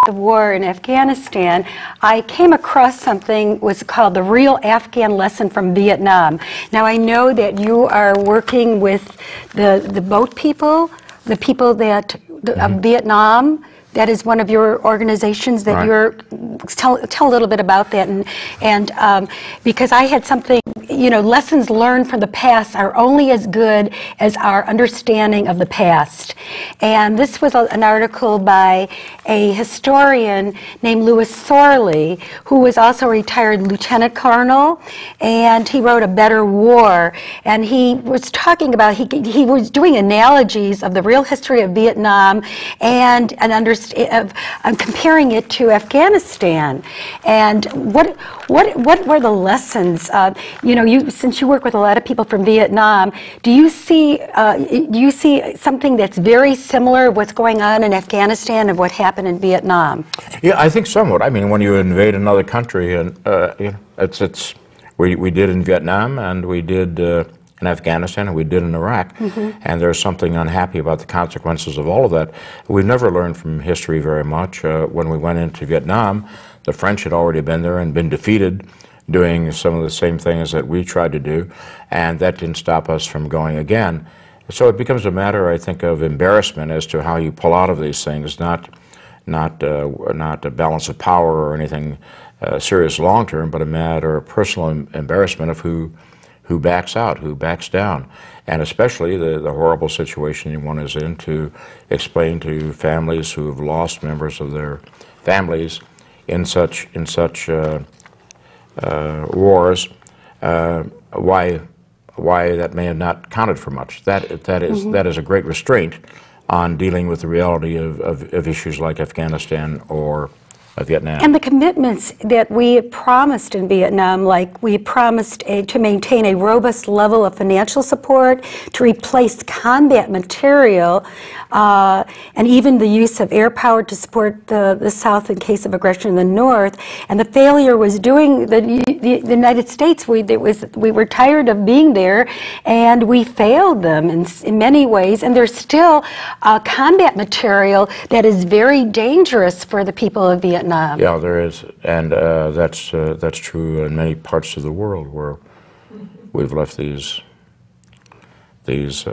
the war in Afghanistan, I came across something was called the Real Afghan Lesson from Vietnam. Now I know that you are working with the boat people, the people that of Vietnam. That is one of your organizations that you're. Tell a little bit about that, and because I had something, you know, lessons learned from the past are only as good as our understanding of the past. And this was an article by a historian named Louis Sorley, who was also a retired lieutenant colonel, and he wrote A Better War. And he was talking about, he was doing analogies of the real history of Vietnam and comparing it to Afghanistan. And what were the lessons? You know, since you work with a lot of people from Vietnam, do you see something that's very similar what's going on in Afghanistan of what happened in Vietnam? Yeah, I think somewhat. I mean, when you invade another country, and you know, we did in Vietnam, and we did in Afghanistan, and we did in Iraq, and there's something unhappy about the consequences of all of that. We've never learned from history very much. When we went into Vietnam, the French had already been there and been defeated, doing some of the same things that we tried to do, and that didn't stop us from going again. So it becomes a matter, I think, of embarrassment as to how you pull out of these things, not a balance of power or anything serious long term, but a matter of personal embarrassment of who backs out, who backs down, and especially the horrible situation one is in, to explain to families who have lost members of their families in such wars, why that may have not counted for much. That is a great restraint on dealing with the reality of issues like Afghanistan or Vietnam. And the commitments that we promised in Vietnam, like we promised to maintain a robust level of financial support, to replace combat material, and even the use of air power to support the South in case of aggression in the North. And the failure was doing the United States. We were tired of being there, and we failed them in many ways. And there's still combat material that is very dangerous for the people of Vietnam. Yeah, there is, and that's true in many parts of the world where we've left these things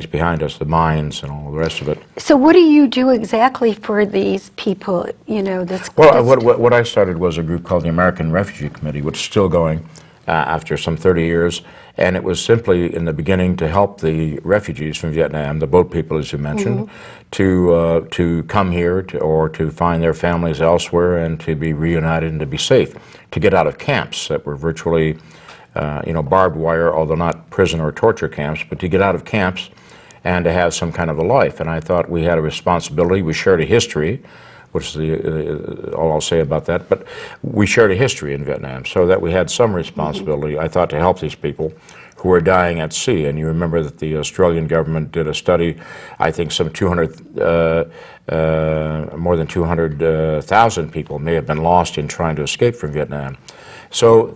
behind us, the mines and all the rest of it. So, what do you do exactly for these people? You know, what I started was a group called the American Refugee Committee, which is still going after some 30 years. And it was simply in the beginning to help the refugees from Vietnam, the boat people, as you mentioned, to come here or to find their families elsewhere and to be reunited and to be safe, to get out of camps that were virtually, you know, barbed wire, although not prison or torture camps, but to get out of camps and to have some kind of a life. And I thought we had a responsibility. We shared a history, which is all I'll say about that, but we shared a history in Vietnam, so that we had some responsibility, I thought, to help these people who were dying at sea. And you remember that the Australian government did a study, I think some more than 200,000 people may have been lost in trying to escape from Vietnam. So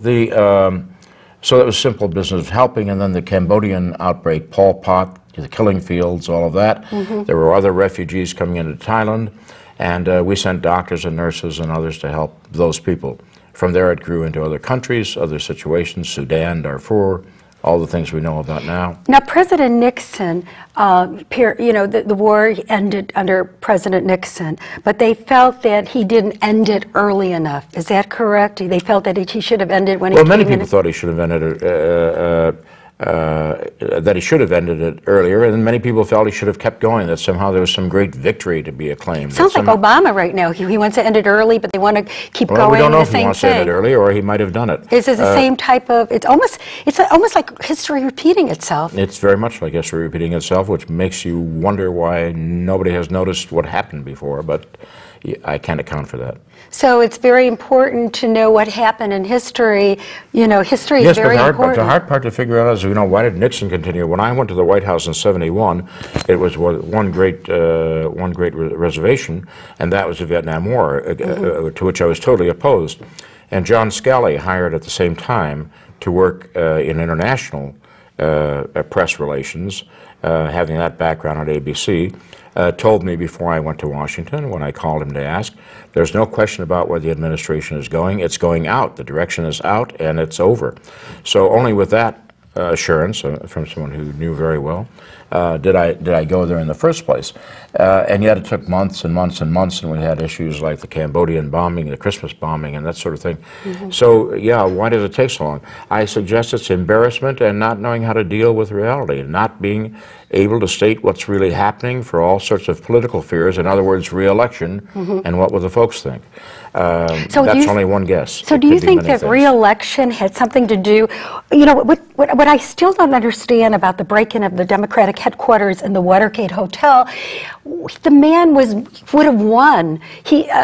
so it was simple business of helping. And then the Cambodian outbreak, Pol Pot, the killing fields, all of that. There were other refugees coming into Thailand. And we sent doctors and nurses and others to help those people. From there it grew into other countries, other situations, Sudan, Darfur, all the things we know about now. Now, President Nixon, you know, the war ended under President Nixon, but they felt that he didn't end it early enough. Is that correct? They felt that he should have ended when he came in? Well, many people thought he should have ended it that he should have ended it earlier, and many people felt he should have kept going, that somehow there was some great victory to be acclaimed. Sounds like Obama right now. He wants to end it early, but they want to keep going. We don't know the if he same wants thing. to end it early, or he might have done it. This is the same type of, it's almost like history repeating itself. It's very much like history repeating itself, which makes you wonder why nobody has noticed what happened before, but I can't account for that. So it's very important to know what happened in history. You know, history is very important. But the hard part to figure out is, you know, why did Nixon continue? When I went to the White House in '71, it was one great reservation, and that was the Vietnam War, to which I was totally opposed. And John Scali, hired at the same time to work in international press relations, having that background at ABC, told me before I went to Washington, when I called him to ask, there's no question about where the administration is going. It's going out. The direction is out, and it's over. So only with that assurance from someone who knew very well did I go there in the first place. And yet it took months and months and months, and we had issues like the Cambodian bombing, the Christmas bombing, and that sort of thing. So yeah, why does it take so long? I suggest it's embarrassment and not knowing how to deal with reality, not being able to state what's really happening for all sorts of political fears. In other words, re-election, and what will the folks think? So that's only one guess. So do you think that re-election had something to do, you know, what I still don't understand about the break-in of the Democratic headquarters in the Watergate Hotel, the man would have won.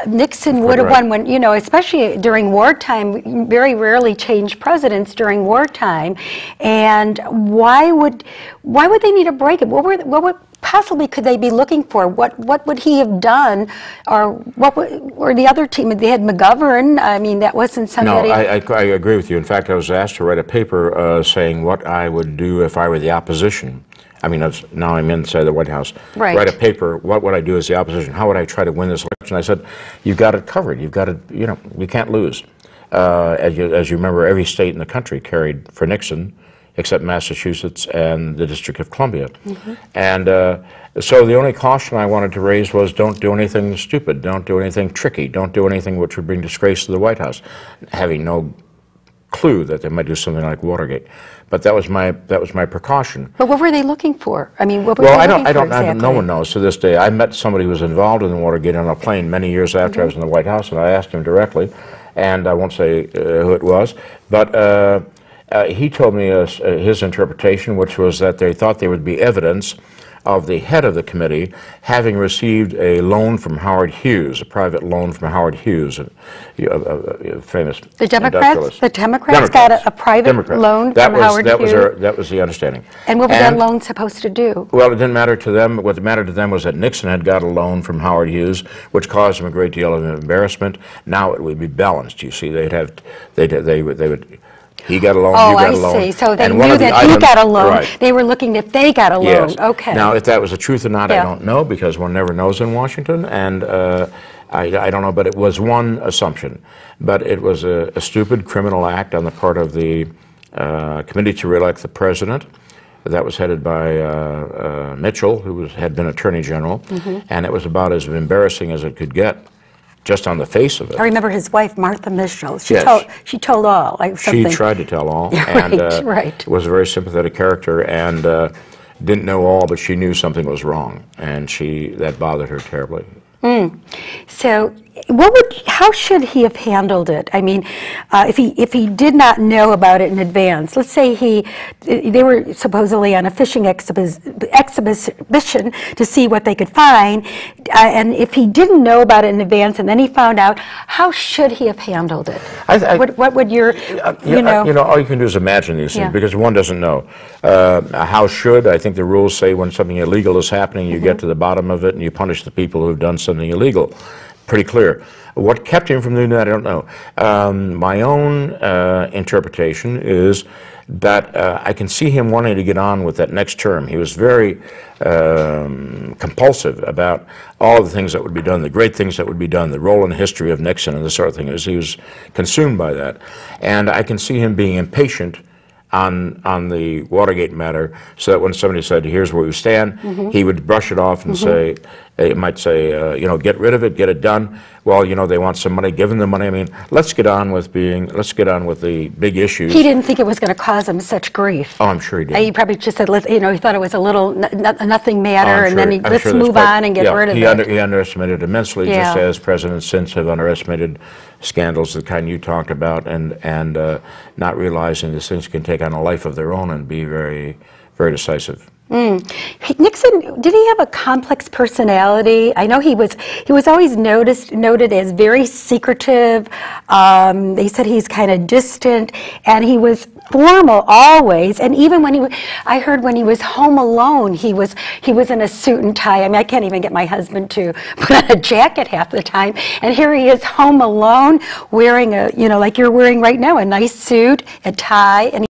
Nixon would have won when, you know, especially during wartime, very rarely change presidents during wartime. And why would they need a break-in? What possibly could they be looking for? What would he have done, or or the other team? They had McGovern. I mean, that wasn't somebody. No, I agree with you. In fact, I was asked to write a paper saying what I would do if I were the opposition. I mean, now I'm inside the White House. Right. Write a paper. What would I do as the opposition? How would I try to win this election? I said, you've got it covered. You've got it. You know, you can't lose. As you remember, every state in the country carried for Nixon, except Massachusetts and the District of Columbia. And so the only caution I wanted to raise was don't do anything stupid, don't do anything tricky, don't do anything which would bring disgrace to the White House, having no clue that they might do something like Watergate. But that was my precaution. But what were they looking for? I mean, what were well, they looking for exactly? no one knows to this day. I met somebody who was involved in the Watergate on a plane many years after I was in the White House, and I asked him directly, and I won't say who it was, but he told me his interpretation, which was that they thought there would be evidence of the head of the committee having received a loan from Howard Hughes, a private loan from Howard Hughes, a famous industrialist. The Democrats got a private loan from Howard Hughes? That was the understanding. And what was that loan supposed to do? Well, it didn't matter to them. What mattered to them was that Nixon had got a loan from Howard Hughes, which caused him a great deal of embarrassment. Now it would be balanced, you see. They would. He got a loan, you got a loan. Oh, I see. So they knew that he got a loan. Right. They were looking if they got a loan. Yes. Okay. Now, if that was the truth or not, I don't know, because one never knows in Washington, and I don't know, but it was one assumption. But it was a stupid criminal act on the part of the Committee to Re-elect the President. That was headed by Mitchell, who had been Attorney General, and it was about as embarrassing as it could get. Just on the face of it. I remember his wife, Martha Mitchell. She told all. She tried to tell all, and was a very sympathetic character, and didn't know all, but she knew something was wrong, and that bothered her terribly. So, how should he have handled it? I mean, if he did not know about it in advance, let's say they were supposedly on a fishing exhibition to see what they could find, and if he didn't know about it in advance and then he found out, how should he have handled it? What would your, you know? All you can do is imagine these things, because one doesn't know. How should? I think the rules say when something illegal is happening, you get to the bottom of it and you punish the people who have done something illegal. Pretty clear. What kept him from doing that, I don't know. My own interpretation is that I can see him wanting to get on with that next term. He was very compulsive about all of the things that would be done, the great things that would be done, the role in history of Nixon and this sort of thing. He was consumed by that. And I can see him being impatient on the Watergate matter, so that when somebody said, here's where we stand, he would brush it off and say, he might say, you know, get rid of it, get it done. Well, you know, they want some money, give them the money. I mean, let's get on with the big issues. He didn't think it was going to cause him such grief. Oh, I'm sure he did. He probably just said, you know, he thought it was a little nothing matter, and then let's move on and get rid of it. He underestimated immensely, just as presidents since have underestimated scandals, the kind you talked about, and not realizing these things can take on a life of their own and be very, very decisive. Nixon, did he have a complex personality? I know he was always noted as very secretive. They said he's kind of distant, and he was formal always. And even when I heard when he was home alone, he was in a suit and tie. I mean, I can't even get my husband to put on a jacket half the time. And here he is home alone, wearing you know, like you're wearing right now, a nice suit, a tie, and